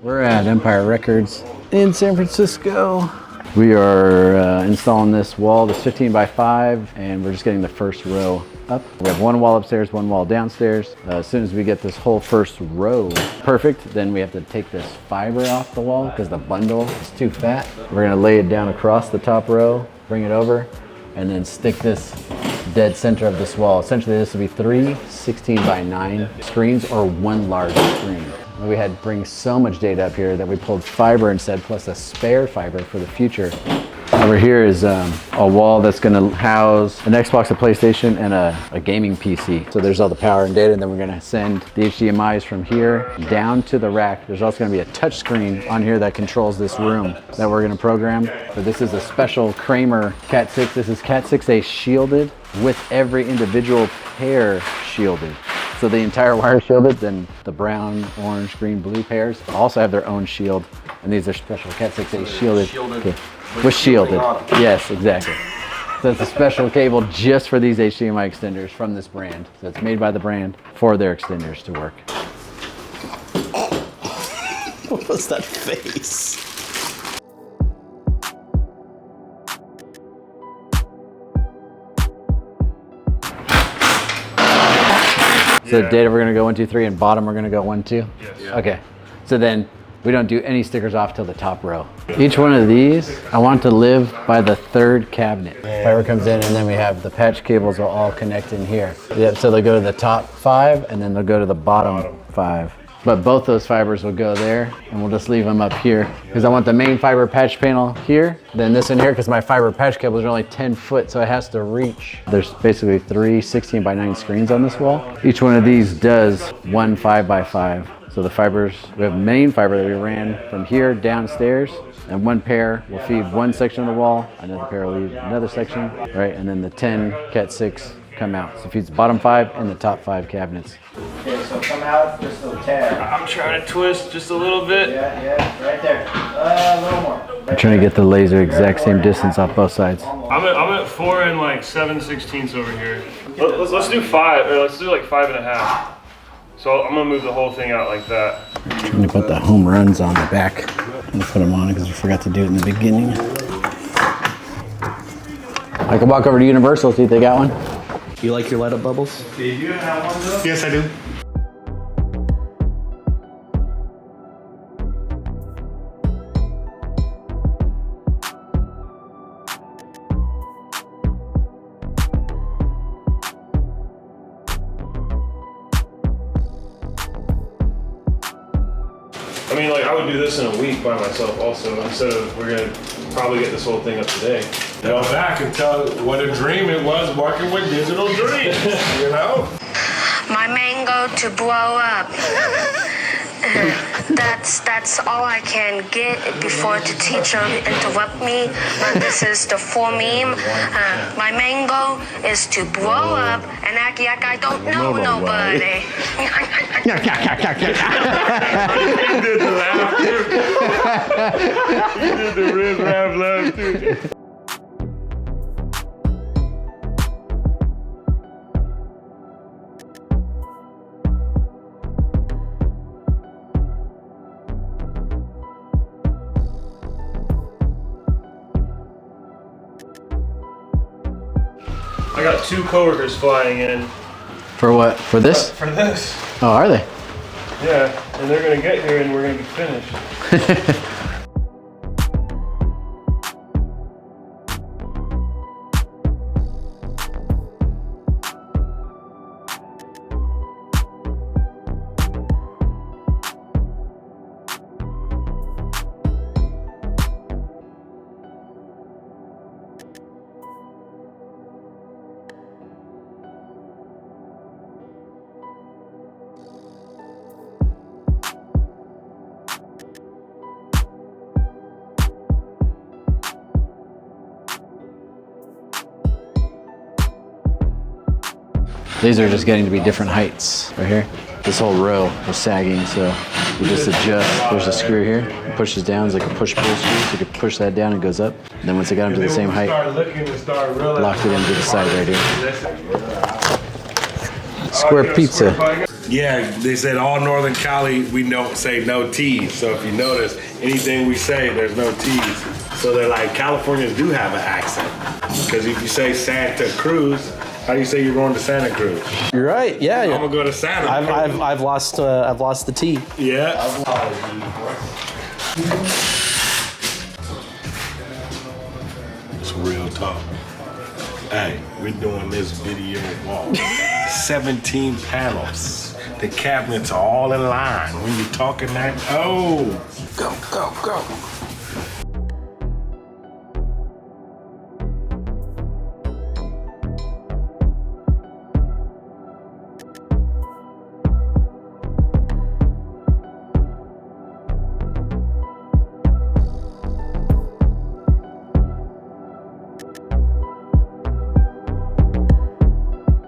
We're at Empire Records in San Francisco. We are installing this wall, this 15 by 5, and we're just getting the first row up. We have one wall upstairs, one wall downstairs. As soon as we get this whole first row perfect, then we have to take this fiber off the wall because the bundle is too fat. We're gonna lay it down across the top row, bring it over, and then stick this dead center of this wall. Essentially, this will be 3 16 by 9 screens or one large screen. We had to bring so much data up here that we pulled fiber instead, plus a spare fiber for the future. Over here is a wall that's gonna house an Xbox, a PlayStation, and a gaming PC. So there's all the power and data, and then we're gonna send the HDMIs from here down to the rack. There's also gonna be a touch screen on here that controls this room that we're gonna program. So this is a special Kramer Cat 6. This is Cat 6A shielded with every individual pair shielded. So the entire wire shielded, then the brown, orange, green, blue pairs also have their own shield. And these are special Cat 6A shielded. Okay. With shielded. Yes, exactly. So it's a special cable just for these HDMI extenders from this brand. So it's made by the brand for their extenders to work. What was that face? So data we're gonna go 1, 2, 3, and bottom we're gonna go 1, 2? Yes. Yeah. Okay. So then we don't do any stickers off till the top row. Each one of these, I want to live by the third cabinet. Fiber comes in, and then we have the patch cables will all connect in here. Yep, so they'll go to the top 5, and then they'll go to the bottom 5. But both those fibers will go there, and we'll just leave them up here. Because I want the main fiber patch panel here, then this in here, because my fiber patch cables are only 10 foot, so it has to reach. There's basically 3 16 by 9 screens on this wall. Each one of these does 1 5 by 5. So the fibers, we have main fiber that we ran from here downstairs, and one pair will feed one section of the wall, another pair will leave another section, right? And then the 10 Cat 6 come out. So it feeds the bottom 5 and the top 5 cabinets. Okay, so come out just a tad. I'm trying to twist just a little bit. Yeah, right there. A little more. I'm trying to get the laser exact same distance off both sides. I'm at 4 and like 7/16 over here. Let's do 5, or let's do like 5.5. So I'm gonna move the whole thing out like that. I'm gonna put the home runs on the back. I'm gonna put them on because we forgot to do it in the beginning. I can walk over to Universal, see if they got one. You like your light up bubbles? Did you have one though? Yes, I do. I mean, like I would do this in a week by myself also, instead of we're gonna probably get this whole thing up today. Go back and tell what a dream it was working with Digital Dreams, you know? My mango to blow up. That's all I can get before the teacher interrupt me. But this is the full meme. My mango is to blow up and act like I don't know nobody. You did the laugh too. You did the rib laugh too. I got 2 coworkers flying in. For what? For this? For this. Oh, are they? Yeah, and they're gonna get here and we're gonna be finished. These are just getting to be different heights right here. This whole row is sagging, so you just adjust. There's a screw here. It pushes down. It's like a push-pull screw. So you can push that down and it goes up. And then once it got them to the same height, locked it into the side right here. Square pizza. Yeah, they said all Northern Cali, we don't say no T's. So if you notice, anything we say, there's no T's. So they're like, Californians do have an accent. Because if you say Santa Cruz, how do you say you're going to Santa Cruz? You're right. Yeah. I'm gonna go to Santa Cruz. I've lost the T. Yeah. It's real talk. Hey, we're doing this video wall. 17 panels. The cabinets are all in line. When you're talking that, oh, go, go, go.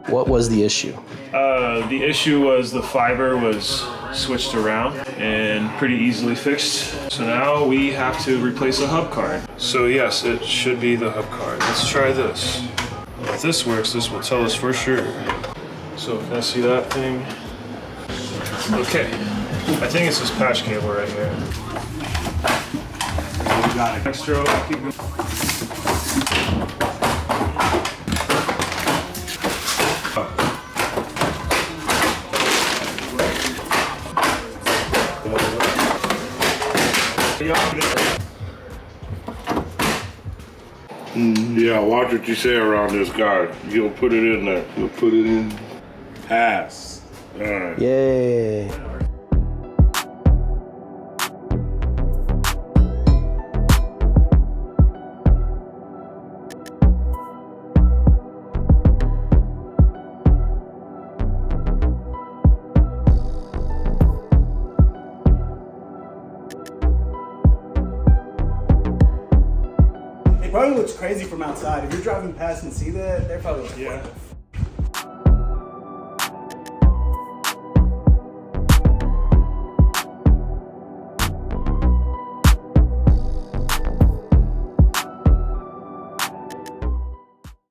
What was the issue? The issue was the fiber was switched around and pretty easily fixed. So now we have to replace a hub card. So yes, it should be the hub card. Let's try this. If this works, this will tell us for sure. So can I see that thing? Okay, I think it's this patch cable right here. We got it. Extra, keep going. Yeah, watch what you say around this guard. You'll put it in there. You'll put it in. Pass. All right. Yay. It probably looks crazy from outside. If you're driving past and see that, they're probably like, what the f-?